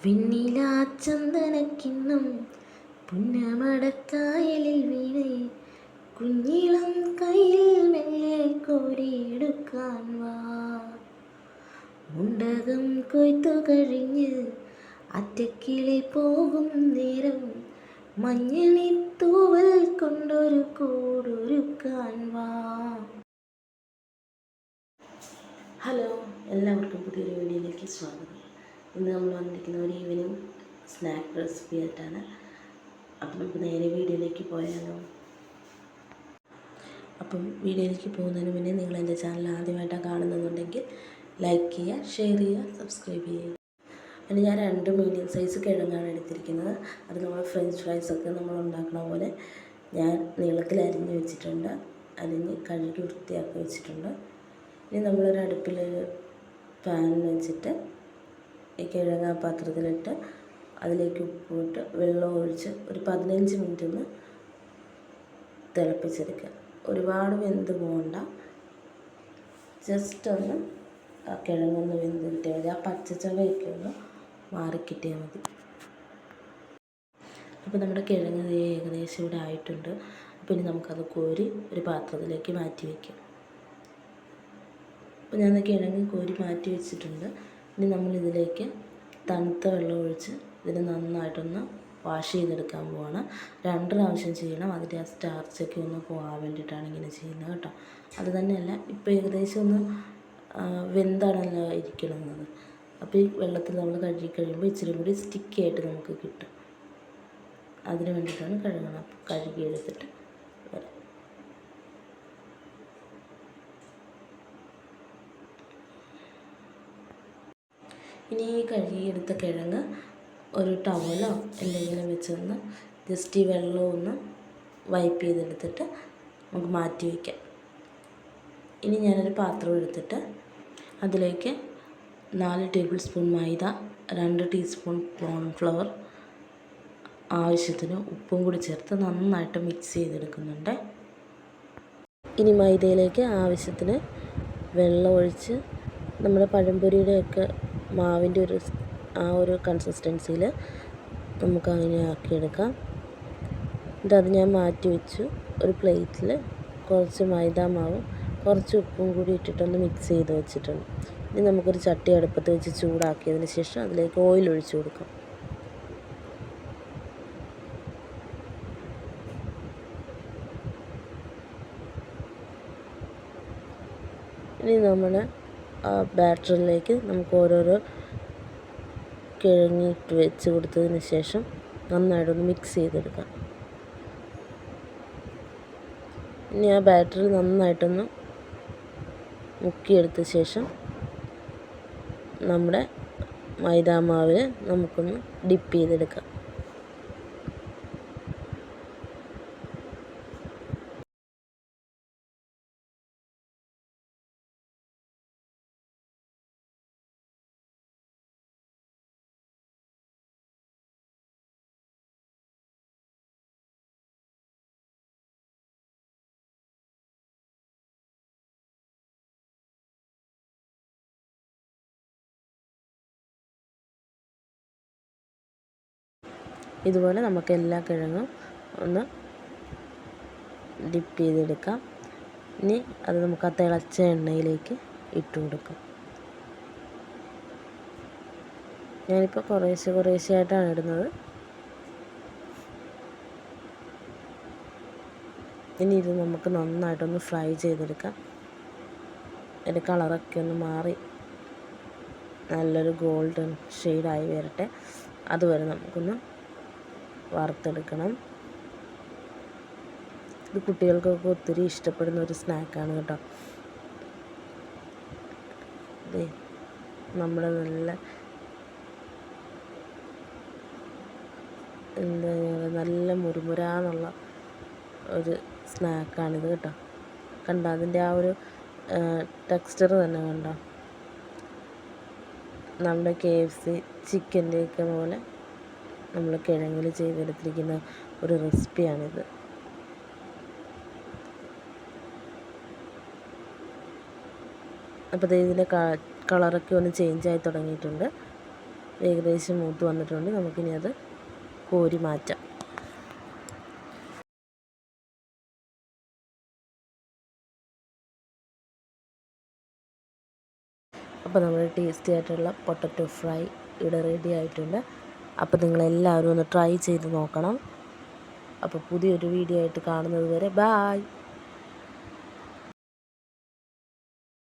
വെണ്ണിലാ ചന്ദനക്കിണ്ണം പുന്നമടക്കായലിൽ വീണേ കുഞ്ഞിളം കയ്യിൽ മെല്ലെ കോരിയെടുക്കാൻ വാ. മുണ്ടകം കൊയ്ത്തു കഴിഞ്ഞ് അറ്റക്കിളി പോകും നേരം മഞ്ഞണി തൂവൽ കൊണ്ടൊരു കൂടൊരുക്കാൻ വാ. ഹലോ, എല്ലാവർക്കും പുതിയൊരു വീഡിയോയിലേക്ക് സ്വാഗതം. ഇന്ന് നമ്മൾ വന്നിരിക്കുന്ന ഒരു ഈവനിങ് സ്നാക്ക് റെസിപ്പി ആയിട്ടാണ്. അപ്പം നമുക്ക് നേരെ വീഡിയോയിലേക്ക് പോയാലോ. അപ്പം വീഡിയോയിലേക്ക് പോകുന്നതിന് മുന്നേ നിങ്ങൾ എൻ്റെ ചാനൽ ആദ്യമായിട്ടാണ് കാണുന്നുണ്ടെങ്കിൽ ലൈക്ക് ചെയ്യുക, ഷെയർ ചെയ്യുക, സബ്സ്ക്രൈബ് ചെയ്യുക. പിന്നെ ഞാൻ 2 മീഡിയം സൈസ് കിഴങ്ങാണ് എടുത്തിരിക്കുന്നത്. അത് നമ്മൾ ഫ്രഞ്ച് ഫ്രൈസൊക്കെ നമ്മൾ ഉണ്ടാക്കുന്ന പോലെ ഞാൻ നീളത്തിൽ അരിഞ്ഞ് വെച്ചിട്ടുണ്ട്. അരിഞ്ഞ് കഴുകി വൃത്തിയാക്കി വെച്ചിട്ടുണ്ട്. ഇനി നമ്മളൊരു അടുപ്പിൽ പാൻ വെച്ചിട്ട് ഈ കിഴങ്ങ് പാത്രത്തിലിട്ട് അതിലേക്ക് ഉപ്പിട്ട് വെള്ളം ഒഴിച്ച് ഒരു 15 മിനിറ്റ് ഒന്ന് തിളപ്പിച്ചെടുക്കുക. ഒരുപാട് വെന്ത് പോകണ്ട, ജസ്റ്റ് ഒന്ന് ആ കിഴങ്ങൊന്ന് വെന്ത് കിട്ടിയാൽ മതി. ആ പച്ചച്ചവയൊക്കെ ഒന്ന് മാറിക്കിട്ടിയാൽ മതി. അപ്പോൾ നമ്മുടെ കിഴങ്ങ് ഏകദേശം ഇവിടെ ആയിട്ടുണ്ട്. അപ്പോൾ ഇനി നമുക്കത് കോരി ഒരു പാത്രത്തിലേക്ക് മാറ്റി വയ്ക്കാം. അപ്പോൾ ഞാൻ കിഴങ്ങ് കോരി മാറ്റി വെച്ചിട്ടുണ്ട്. ഇനി നമ്മളിതിലേക്ക് തണുത്ത വെള്ളം ഒഴിച്ച് ഇതിന് നന്നായിട്ടൊന്ന് വാഷ് ചെയ്തെടുക്കാൻ പോവാണ്. 2 പ്രാവശ്യം ചെയ്യണം. അതിൻ്റെ ആ സ്റ്റാർച്ചൊക്കെ ഒന്ന് പോകാൻ വേണ്ടിയിട്ടാണ് ഇങ്ങനെ ചെയ്യുന്നത് കേട്ടോ. അത് തന്നെയല്ല, ഇപ്പോൾ ഏകദേശം ഒന്ന് വെന്താണല്ലോ ഇരിക്കണമെന്നത്. അപ്പോൾ ഈ വെള്ളത്തിൽ നമ്മൾ കഴുകി കഴിയുമ്പോൾ ഇച്ചിരി കൂടി സ്റ്റിക്കി ആയിട്ട് നമുക്ക് കിട്ടും. അതിന് വേണ്ടിയിട്ടാണ് കഴുകണം. കഴുകി എടുത്തിട്ട് വരാം. ഇനി ഈ കഴുകിയെടുത്ത കിഴങ്ങ് ഒരു ടവലോ എന്തെങ്കിലും വെച്ചൊന്ന് ജസ്റ്റ് ഈ വെള്ളം ഒന്ന് വൈപ്പ് ചെയ്തെടുത്തിട്ട് നമുക്ക് മാറ്റി വയ്ക്കാം. ഇനി ഞാനൊരു പാത്രം എടുത്തിട്ട് അതിലേക്ക് 4 ടേബിൾ സ്പൂൺ മൈദ, 2 ടീസ്പൂൺ കോൺഫ്ലവർ, ആവശ്യത്തിന് ഉപ്പും കൂടി ചേർത്ത് നന്നായിട്ട് മിക്സ് ചെയ്തെടുക്കുന്നുണ്ട്. ഇനി മൈദയിലേക്ക് ആവശ്യത്തിന് വെള്ളം ഒഴിച്ച് നമ്മുടെ പഴംപൊരിയുടെയൊക്കെ മാവിൻ്റെ ഒരു കൺസിസ്റ്റൻസിയിൽ നമുക്ക് അങ്ങനെ ആക്കിയെടുക്കാം. അത് ഞാൻ മാറ്റി വെച്ചു. ഒരു പ്ലേറ്റിൽ കുറച്ച് മൈദ മാവും കുറച്ച് ഉപ്പും കൂടി ഇട്ടിട്ടൊന്ന് മിക്സ് ചെയ്ത് വെച്ചിട്ടുണ്ട്. ഇനി നമുക്കൊരു ചട്ടി അടുപ്പത്ത് വെച്ച് ചൂടാക്കിയതിന് ശേഷം അതിലേക്ക് ഓയിൽ ഒഴിച്ചു കൊടുക്കാം. ഇനി നമ്മൾ ബാറ്ററിലേക്ക് നമുക്ക് ഓരോരോ കിഴങ്ങിട്ട് വെച്ച് കൊടുത്തതിന് ശേഷം നന്നായിട്ടൊന്ന് മിക്സ് ചെയ്തെടുക്കാം. ഇനി ആ ബാറ്ററി നന്നായിട്ടൊന്ന് മുക്കിയെടുത്ത ശേഷം നമ്മുടെ മൈദാമാവിൽ നമുക്കൊന്ന് ഡിപ്പ് ചെയ്തെടുക്കാം. ഇതുപോലെ നമുക്ക് എല്ലാ കിഴങ്ങും ഒന്ന് ഡിപ്പ് ചെയ്തെടുക്കാം. ഇനി അത് നമുക്ക് ആ തിളച്ച എണ്ണയിലേക്ക് ഇട്ട് കൊടുക്കാം. ഞാനിപ്പോൾ കുറേശ്ശെ ആയിട്ടാണ് ഇടുന്നത്. ഇനി ഇത് നമുക്ക് നന്നായിട്ടൊന്ന് ഫ്രൈ ചെയ്തെടുക്കാം. അതിൻ്റെ കളറൊക്കെ ഒന്ന് മാറി നല്ലൊരു ഗോൾഡൻ ഷെയ്ഡായി വരട്ടെ. അതുവരെ നമുക്കൊന്ന് വറുത്തെടുക്കണം. ഇത് കുട്ടികൾക്കൊക്കെ ഒത്തിരി ഇഷ്ടപ്പെടുന്ന ഒരു സ്നാക്കാണ് കേട്ടോ. നമ്മുടെ നല്ല മുരുമുരാന്നുള്ള ഒരു സ്നാക്കാണിത് കേട്ടോ. കണ്ടോ, അതിൻ്റെ ആ ഒരു ടെക്സ്ചർ തന്നെ കണ്ടോ. നമ്മുടെ KFC ചിക്കൻ്റെയൊക്കെ പോലെ നമ്മൾ കിഴങ്ങിൽ ചെയ്തെടുത്തിരിക്കുന്ന ഒരു റെസിപ്പിയാണിത്. അപ്പോൾ ഇതിൻ്റെ കളറൊക്കെ ഒന്ന് ചേഞ്ചായി തുടങ്ങിയിട്ടുണ്ട്. ഏകദേശം മൂത്ത് വന്നിട്ടുണ്ട്. നമുക്കിനി അത് കോരി മാറ്റാം. അപ്പോൾ നമ്മുടെ ടേസ്റ്റി ആയിട്ടുള്ള പൊട്ടറ്റോ ഫ്രൈ ഇവിടെ റെഡി ആയിട്ടുണ്ട്. അപ്പോൾ നിങ്ങളെല്ലാവരും ഒന്ന് ട്രൈ ചെയ്ത് നോക്കണം. അപ്പോൾ പുതിയൊരു വീഡിയോ ആയിട്ട് കാണുന്നത് വരെ ബായ്.